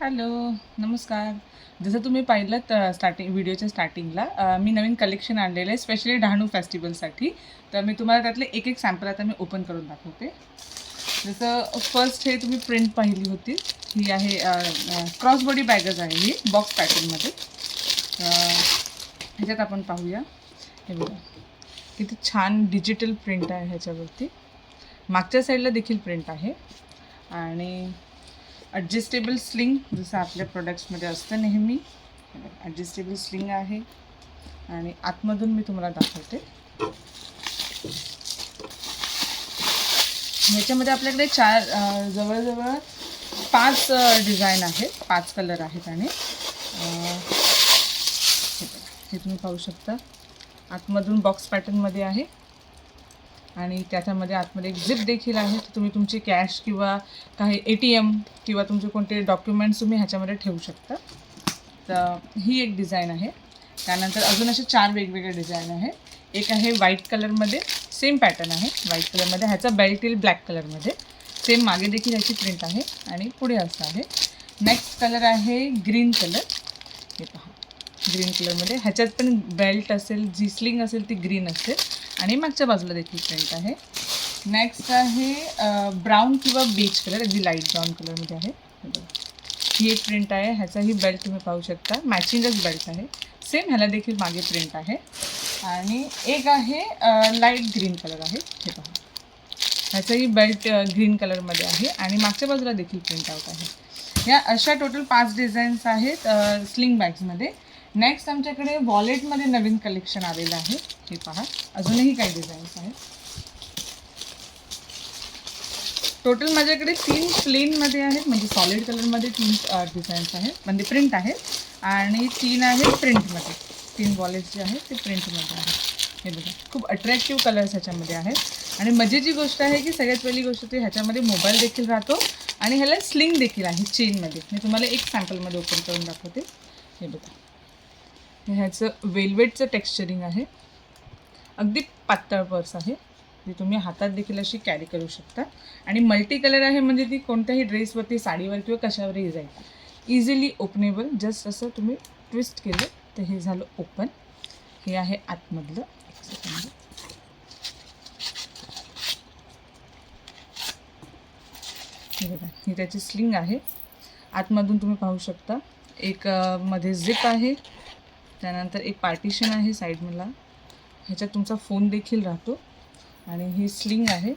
Hello, नमस्कार. जसं तुम्ही पाहिलं व्हिडिओच्या स्टार्टिंगला मी नवीन कलेक्शन आणलेलं आहे स्पेशली डहाणू फेस्टिवलसाठी. तर मी तुम्हाला त्यातले एक एक सॅम्पल आता मी ओपन करून दाखवते. जसं फर्स्ट हे तुम्ही प्रिंट पाहिली होती, ही आहे क्रॉस बॉडी बॅगच आहे ही बॉक्स पॅटर्नमध्ये. ह्याच्यात आपण पाहूया, हे बघा किती छान डिजिटल प्रिंट आहे ह्याच्यावरती. मागच्या साईडला देखील प्रिंट आहे आणि ॲडजस्टेबल स्लिंग जसं आपल्या प्रोडक्ट्समध्ये असतं नेहमी. ॲडजस्टेबल स्लिंग आहे आणि आतमधून मी तुम्हाला दाखवते. ह्याच्यामध्ये आपल्याकडे जवळजवळ 5 डिझाईन आहेत, 5 कलर आहेत आणि हे तुम्ही पाहू शकता. आतमधून बॉक्स पॅटर्नमध्ये आहे आणि त्याच्यामध्ये आतमध्ये एक झिप देखील आहे. तर तुम्ही तुमची कॅश किंवा काही ATM किंवा तुमचे कोणते डॉक्युमेंट्स तुम्ही ह्याच्यामध्ये ठेवू शकता. तर ही एक डिझाईन आहे. त्यानंतर अजून असे 4 वेगवेगळे डिझाईन आहे. एक आहे व्हाईट कलरमध्ये, सेम पॅटर्न आहे व्हाईट कलरमध्ये. ह्याचा बेल्ट येईल ब्लॅक कलरमध्ये, सेम मागे देखील ह्याची प्रिंट आहे आणि पुढे असं आहे. नेक्स्ट कलर आहे ग्रीन कलर. हे पहा, ग्रीन कलरमध्ये. ह्याच्यात पण बेल्ट असेल, जी स्लिंग असेल ती ग्रीन असेल आणि मागच्या बाजूला देखील प्रिंट आहे. नेक्स्ट आहे ब्राऊन किंवा बीच कलर, अगदी लाईट ब्राऊन कलरमध्ये आहे. ही एक प्रिंट आहे. ह्याचाही बेल्ट तुम्ही पाहू शकता, मॅचिंगच बेल्ट आहे. सेम ह्याला देखील मागे प्रिंट आहे. आणि एक आहे लाईट ग्रीन कलर आहे. हे पहा, ह्याचाही बेल्ट ग्रीन कलरमध्ये आहे आणि मागच्या बाजूला देखील प्रिंट आउट आहे. या अशा टोटल 5 डिझाईन्स आहेत स्लिंग बॅग्समध्ये. नेक्स्ट आमच्याकडे वॉलेटमध्ये नवीन कलेक्शन आलेलं आहे. हे पहा, अजूनही काही डिझाईन्स आहेत. टोटल माझ्याकडे 3 प्लेनमध्ये आहेत, म्हणजे सॉलिड कलरमध्ये 3 डिझाईन्स आहेत, म्हणजे प्रिंट आहेत आणि 3 आहेत प्रिंटमध्ये. 3 वॉलेट्स जे आहेत ते प्रिंटमध्ये आहेत. हे बघा, खूप अट्रॅक्टिव्ह कलर्स ह्याच्यामध्ये आहेत. आणि मजेची गोष्ट आहे की सगळ्यात पहिली गोष्ट ते ह्याच्यामध्ये मोबाईल देखील राहतो आणि ह्याला स्लिंग देखील आहे चेनमध्ये. मी तुम्हाला एक सॅम्पलमध्ये ओपन करून दाखवते. हे बघा, ह्याचं वेल्वेटचं टेक्स्चरिंग आहे. अगदी पातळ पर्स आहे, जी तुम्ही हातात देखील अशी कॅरी करू शकता. आणि मल्टी कलर आहे, म्हणजे ती कोणत्याही ड्रेसवरती, साडीवर किंवा कशावरही जाईल. Easily openable. जस्ट असं तुम्ही ट्विस्ट केलं तर हे झालं ओपन. हे आहे आतमधलं. एक सेकंड. हे बघा, ही त्याची स्लिंग आहे. आतमधून तुम्ही पाहू शकता एक मध्ये झिप आहे. त्यानंतर एक पार्टिशन आहे साईडला. ह्याच्यात तुमचा फोन देखील राहतो. आणि ही स्लिंग आहे,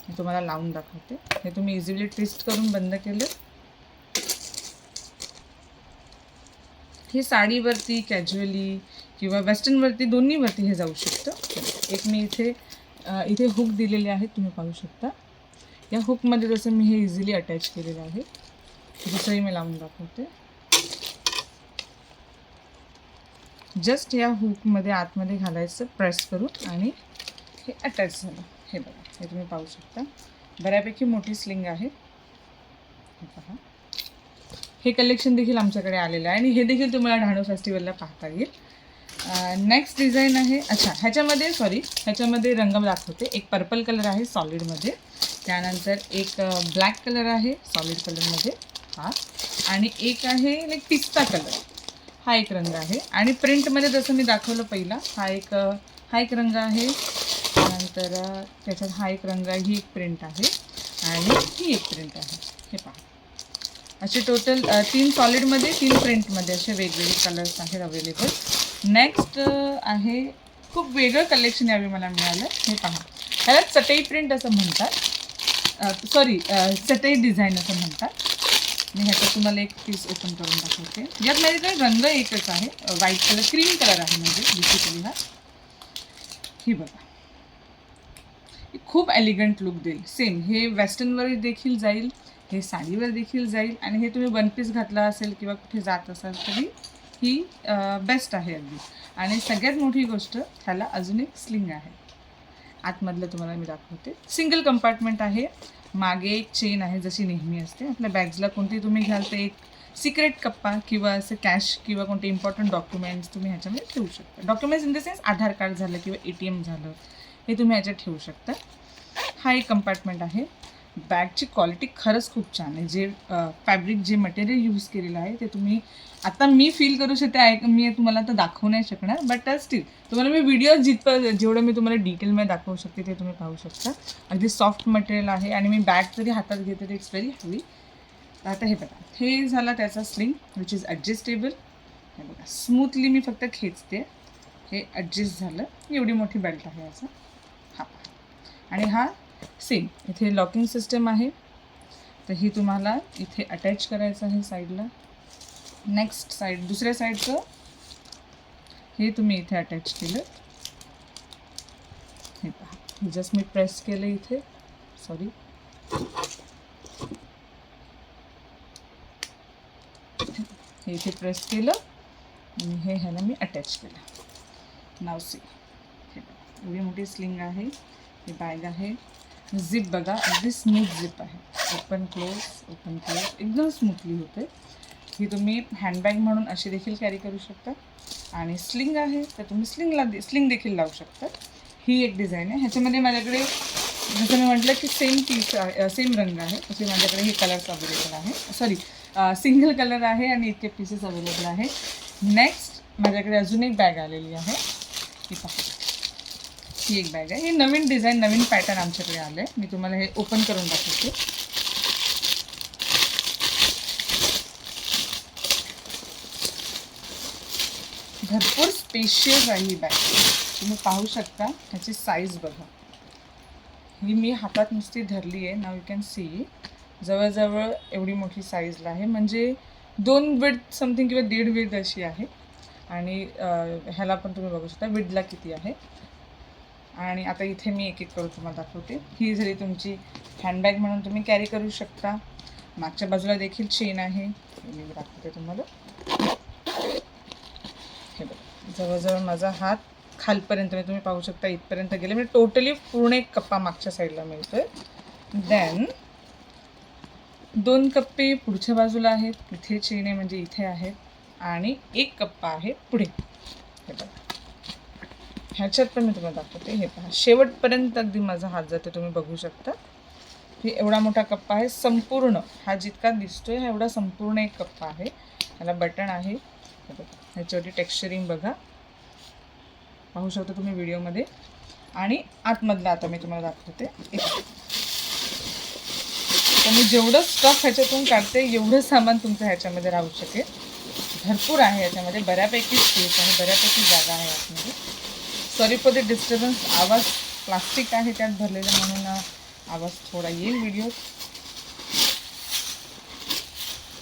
मी तुम्हाला लावून दाखवते. हे तुम्ही इझिली ट्विस्ट करून बंद केलं. हे साडीवरती, कॅज्युअली किंवा वेस्टर्नवरती, दोन्हीवरती हे जाऊ शकतं. एक मी इथे हुक दिलेले आहेत, तुम्ही पाहू शकता. या हुकमध्ये जसं मी हे इझिली अटॅच केलेलं आहे. दुसरंही मी लावून दाखवते. जस्ट या हुकमध्ये आतमध्ये घालायचं प्रेस करून आणि हे अटॅच झालं. हे बघा, हे तुम्ही पाहू शकता. बऱ्यापैकी मोठी स्लिंग आहे. हे पहा, हे कलेक्शन देखील आमच्याकडे आलेलं आहे आणि हे देखील तुम्हाला डहाणू फेस्टिवलला पाहता येईल. नेक्स्ट डिझाईन आहे. अच्छा, ह्याच्यामध्ये रंग दाखवते. एक पर्पल कलर आहे सॉलिडमध्ये. त्यानंतर एक ब्लॅक कलर आहे सॉलिड कलरमध्ये हा. आणि एक आहे लाईक पिस्ता कलर, हा एक रंग आहे. आणि प्रिंटमध्ये जसं मी दाखवलं पहिला, हा एक रंग आहे. त्यानंतर त्याच्यात हा एक रंग आहे, ही एक प्रिंट आहे आणि ही एक प्रिंट आहे. हे पहा, असे टोटल 3 सॉलिडमध्ये, 3 प्रिंटमध्ये असे वेगवेगळे कलर्स आहेत अवेलेबल. नेक्स्ट आहे खूप वेगळं कलेक्शन यावेळी मला मिळालं. हे पहा, ह्याला चटई प्रिंट असं म्हणतात, चटई डिझाईन असं म्हणतात. मी ह्याच्यात तुम्हाला एक पीस ओपन करून दाखवते. यात माझ्याकडे रंग एकच आहे, व्हाईट कलर, क्रीम कलर आहे, म्हणजे बेसिकली हा. ही बघा, खूप एलिगंट लुक देईल. सेम हे वेस्टर्नवर देखील जाईल, हे साडीवर देखील जाईल आणि हे तुम्ही 1 पीस घातला असेल किंवा कुठे जात असाल तरी ही बेस्ट आहे अगदी. आणि सगळ्यात मोठी गोष्ट, ह्याला अजून एक स्लिंग आहे. आतमधलं तुम्हाला मी दाखवते. सिंगल कंपार्टमेंट आहे. मागे एक चेन आहे जशी नेहमी असते. आपल्या बॅग्सला कोणती तुम्ही घ्याल तर एक सिक्रेट कप्पा किंवा असं कॅश किंवा कोणते इम्पॉर्टंट डॉक्युमेंट्स तुम्ही ह्याच्यामध्ये ठेवू शकता. Documents in the sense Aadhaar card झालं किंवा ATM झालं, हे तुम्ही ह्याच्यात ठेवू शकता. हा एक कंपार्टमेंट आहे. बॅगची क्वालिटी खरंच खूप छान आहे. जे फॅब्रिक जे मटेरियल यूज केलेलं आहे ते तुम्ही आता मी फील करू शकते. मी तुम्हाला आता दाखवू नाही शकणार, बट स्टील तुम्हाला मी व्हिडिओ जेवढं मी तुम्हाला डिटेलमध्ये दाखवू शकते ते तुम्ही पाहू शकता. अगदी सॉफ्ट मटेरियल आहे आणि मी बॅग जरी हातात घेते तर इट्स व्हेरी हेवी. आता हे बघा, हे झाला त्याचा स्लिंग विच इज ॲडजस्टेबल. हे बघा स्मूथली मी फक्त खेचते, हे ॲडजस्ट झालं. एवढी मोठी बेल्ट आहे याचा. हा आणि हा सेम इथे लॉकिंग सिस्टम आहे, तर ही तुम्हाला इथे अटॅच करायचं आहे साईडला. नेक्स्ट साईड दुसऱ्या साईडचं हे तुम्ही इथे अटॅच केलं. हे पहा, जस्ट मी प्रेस केलं इथे, सॉरी हे इथे प्रेस केलं आणि हे ह्याला मी अटॅच केलं. नाव सी, हे बघा एवढी मोठी स्लिंग आहे. ही बॅग आहे. झिप बघा, अगदी स्मूथ झिप आहे. ओपन क्लोज एकदम स्मूथली होते. ही तुम्ही हँडबॅग म्हणून अशी देखील कॅरी करू शकता. आणि स्लिंग आहे तर तुम्ही स्लिंग देखील लावू शकता. ही एक डिझाईन आहे. ह्याच्यामध्ये माझ्याकडे जसं मी म्हटलं की सेम रंग आहे, असे माझ्याकडे हे कलर्स अवेलेबल आहे. सॉरी, सिंगल कलर आहे आणि इतके पीसेस अवेलेबल आहे. नेक्स्ट माझ्याकडे अजून एक बॅग आलेली आहे. ही पहा, ही एक बॅग आहे. ही नवीन डिझाईन नवीन पॅटर्न आमच्याकडे आलं आहे. मी तुम्हाला हे ओपन करून दाखवते. भरपूर स्पेशियस आहे ही बॅग. तुम्ही पाहू शकता ह्याची साईज बघा. ही मी हातात नुसती धरली आहे. नाव यू कॅन सी जवळजवळ एवढी मोठी साईजला आहे. म्हणजे 2 विड्थ समथिंग किंवा 1.5 विड्थ अशी आहे. आणि ह्याला पण तुम्ही बघू शकता विडला किती आहे. आणि आता इथे मी एक एक करून तुम्हाला दाखवते. ही जरी तुमची हँडबॅग म्हणून तुम्ही कॅरी करू शकता. मागच्या बाजूला देखील चेन आहे, मी दाखवते तुम्हाला. हे बघा, जवळजवळ माझा हात खालपर्यंत तुम्ही पाहू शकता इथपर्यंत गेले. म्हणजे टोटली पूर्ण एक कप्पा मागच्या साईडला मिळतोय. देन 2 कप्पे पुढच्या बाजूला आहेत. इथे चेन आहे म्हणजे इथे आहेत. आणि 1 कप्पा आहे पुढे. हे बघा, ह्याच्यात पण मी तुम्हाला दाखवते. हे पहा, शेवटपर्यंत अगदी माझा हात जाते, तुम्ही बघू शकता. हे एवढा मोठा कप्पा आहे. संपूर्ण हा जितका दिसतोय हा एवढा संपूर्ण एक कप्पा आहे. ह्याला बटन आहे. हे बघा, ह्याच्यावरती टेक्स्चरिंग बघा, पाहू शकता तुम्ही व्हिडिओमध्ये. आणि आतमधला आता मी तुम्हाला दाखवते. तर मी जेवढं स्टफ ह्याच्यातून काढते एवढं सामान तुमचं ह्याच्यामध्ये राहू शकेल. भरपूर आहे याच्यामध्ये, बऱ्यापैकी स्पेस आहे, बऱ्यापैकी जागा आहे आतमध्ये. Sorry for the disturbance. आवाज प्लास्टिक आहे त्यात भरलेलं म्हणून आवाज थोडा येईल व्हिडिओ.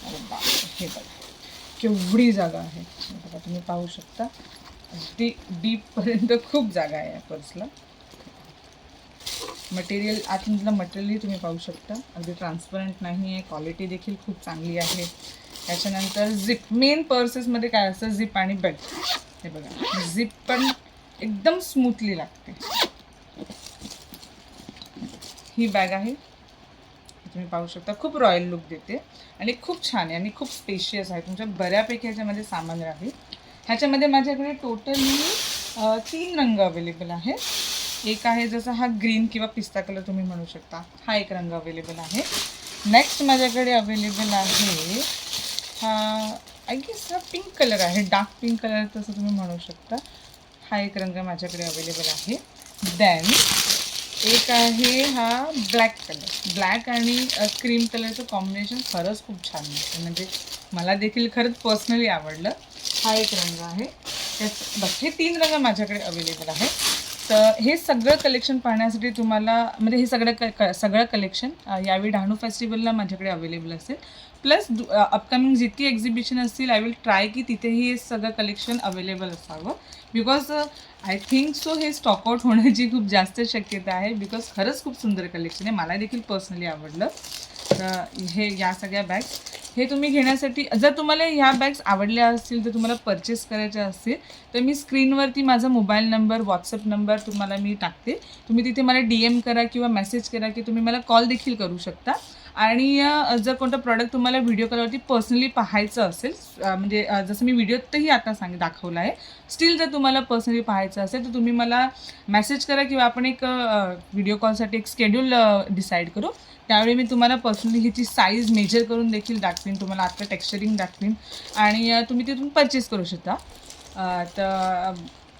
अरे बापरे, हे बघा केवढी जागा आहे. बघा तुम्ही पाहू शकता, अगदी डीपपर्यंत खूप जागा आहे या पर्सला. मटेरियल आतमधलं मटेरियलही तुम्ही पाहू शकता, अगदी ट्रान्सपरंट नाही आहे. क्वालिटी देखील खूप चांगली आहे. त्याच्यानंतर झिप, मेन पर्सेसमध्ये काय असतं, झिप आणि बेल्ट. हे बघा, झिप पण एकदम स्मूथली लागते. ही बॅग आहे, तुम्ही पाहू शकता, खूप रॉयल लुक देते आणि खूप छान आहे आणि खूप स्पेशियस आहे. तुमच्या बऱ्यापैकी ह्याच्यामध्ये सामान राहील. ह्याच्यामध्ये माझ्याकडे टोटली 3 रंग अवेलेबल आहेत. एक आहे जसा हा ग्रीन किंवा पिस्ता कलर तुम्ही म्हणू शकता, हा एक रंग अवेलेबल आहे. नेक्स्ट माझ्याकडे अवेलेबल आहे हा, आय गेस हा पिंक कलर आहे, डार्क पिंक कलर तसं तुम्ही म्हणू शकता. हा एक रंग माझ्याकडे अवेलेबल आहे. देन एक आहे हा ब्लॅक कलर. ब्लॅक आणि क्रीम कलरचं कॉम्बिनेशन खरंच खूप छान आहे, म्हणजे मला देखील खरंच पर्सनली आवडलं. हा एक रंग आहे. त्यात बघ, हे 3 रंग माझ्याकडे अवेलेबल आहे. तर हे सगळं कलेक्शन पाहण्यासाठी तुम्हाला, म्हणजे हे सगळं कलेक्शन यावेळी डहाणू फेस्टिवलला माझ्याकडे अवेलेबल असेल. प्लस अपकमिंग जितकी एक्झिबिशन असतील आय विल ट्राय की तिथेही हे सगळं कलेक्शन अवेलेबल असावं. बिकॉज आय थिंक सो हे स्टॉकआउट होण्याची खूप जास्त शक्यता आहे. बिकॉज खरंच खूप सुंदर कलेक्शन आहे, मला देखील पर्सनली आवडलं. तर हे या सगळ्या बॅग्स हे तुम्ही घेण्यासाठी, जर तुम्हाला ह्या बॅग्स आवडल्या असतील तर तुम्हाला परचेस करायच्या असतील तर मी स्क्रीनवरती माझा मोबाईल नंबर, व्हॉट्सअप नंबर तुम्हाला मी टाकते. तुम्ही तिथे मला DM करा किंवा मेसेज करा की तुम्ही मला कॉल देखील करू शकता. आणि जर कोणतं प्रॉडक्ट तुम्हाला व्हिडिओ कॉलवरती पर्सनली पाहायचं असेल, म्हणजे जसं मी व्हिडिओतही आता दाखवलं आहे, स्टील जर तुम्हाला पर्सनली पाहायचं असेल तर तुम्ही मला मेसेज करा किंवा आपण एक व्हिडिओ कॉलसाठी एक शेड्यूल डिसाईड करू. त्यावेळी मी तुम्हाला पर्सनली ह्याची साईज मेजर करून देखील दाखवीन, तुम्हाला आत्ता टेक्स्चरिंग दाखवीन आणि तुम्ही तिथून परचेस करू शकता. तर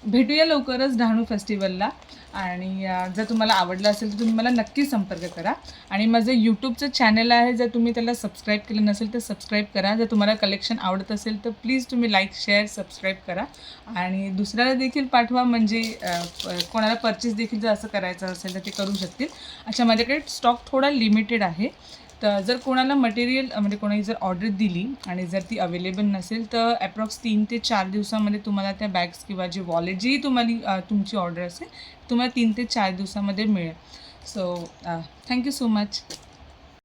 भेटूया लवकरच डहाणू फेस्टिवलला. आणि जर तुम्हाला आवडलं असेल तर तुम्ही मला नक्की संपर्क करा. आणि माझं यूट्यूबचं चॅनल आहे, जर तुम्ही त्याला सबस्क्राईब केलं नसेल तर सबस्क्राईब करा. जर तुम्हाला कलेक्शन आवडत असेल तर प्लीज तुम्ही लाईक, शेअर, सबस्क्राईब करा आणि दुसऱ्याला देखील पाठवा, म्हणजे कोणाला परचेस देखील जर असं करायचं असेल तर ते करू शकतील. अच्छा, माझ्याकडे स्टॉक थोडा लिमिटेड आहे, तर जर कोणाला मटेरियल म्हणजे कोणाही जर ऑर्डर दिली आणि जर ती अवेलेबल नसेल तर ॲप्रॉक्स 3 ते 4 दिवसामध्ये तुम्हाला त्या बॅग्स किंवा जे वॉलेट जी तुम्हाला तुमची ऑर्डर असेल तुम्हाला 3 ते 4 दिवसामध्ये मिळेल. So thank you so much.